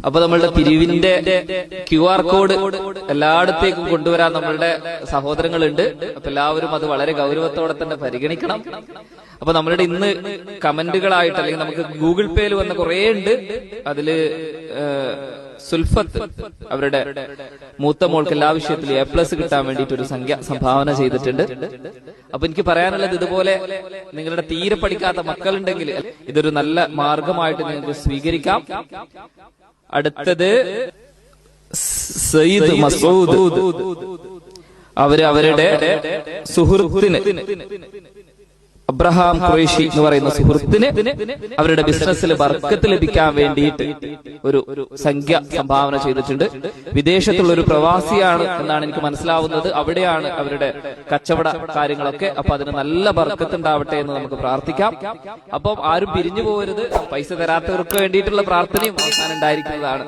അപ്പൊ നമ്മളുടെ പിരിവിന്റെ QR code എല്ലായിടത്തേക്കും കൊണ്ടുവരാൻ നമ്മളുടെ സഹോദരങ്ങളുണ്ട്. അപ്പൊ എല്ലാവരും അത് വളരെ ഗൗരവത്തോടെ തന്നെ പരിഗണിക്കണം. അപ്പൊ നമ്മളുടെ ഇന്ന് കമന്റുകളായിട്ട് അല്ലെങ്കിൽ നമുക്ക് ഗൂഗിൾ പേയിൽ വന്ന കുറെ ഉണ്ട്. അതില് സുൽഫത്ത് അവരുടെ മൂത്ത മോൾക്ക് എല്ലാ വിഷയത്തിലും A+ കിട്ടാൻ വേണ്ടിയിട്ട് ഒരു സംഖ്യ സംഭാവന ചെയ്തിട്ടുണ്ട്. അപ്പൊ എനിക്ക് പറയാനുള്ളത്, ഇതുപോലെ നിങ്ങളുടെ തീരെ പഠിക്കാത്ത മക്കളുണ്ടെങ്കിൽ ഇതൊരു നല്ല മാർഗമായിട്ട് നിങ്ങൾക്ക് സ്വീകരിക്കാം. അടുത്തത് സയ്യിദ് മസൂദ്, അവരുടെ സുഹൃത്തിന് അബ്രഹാം ഖുറൈശി എന്ന് പറയുന്ന സുഹൃത്തിന് അവരുടെ ബിസിനസ്സിൽ ബർക്കത്ത് ലഭിക്കാൻ വേണ്ടിയിട്ട് ഒരു സംഖ്യ സംഭാവന ചെയ്തിട്ടുണ്ട്. വിദേശത്തുള്ള ഒരു പ്രവാസിയാണ് എന്നാണ് എനിക്ക് മനസ്സിലാവുന്നത്. അവിടെയാണ് അവരുടെ കച്ചവട കാര്യങ്ങളൊക്കെ. അപ്പൊ അതിന് നല്ല ബർക്കത്ത് ഉണ്ടാവട്ടെ എന്ന് നമുക്ക് പ്രാർത്ഥിക്കാം. അപ്പം ആരും പിരിഞ്ഞു പോകരുത്. പൈസ തരാത്തവർക്ക് വേണ്ടിയിട്ടുള്ള പ്രാർത്ഥനയും അവസാനം ഉണ്ടായിരിക്കുന്നതാണ്.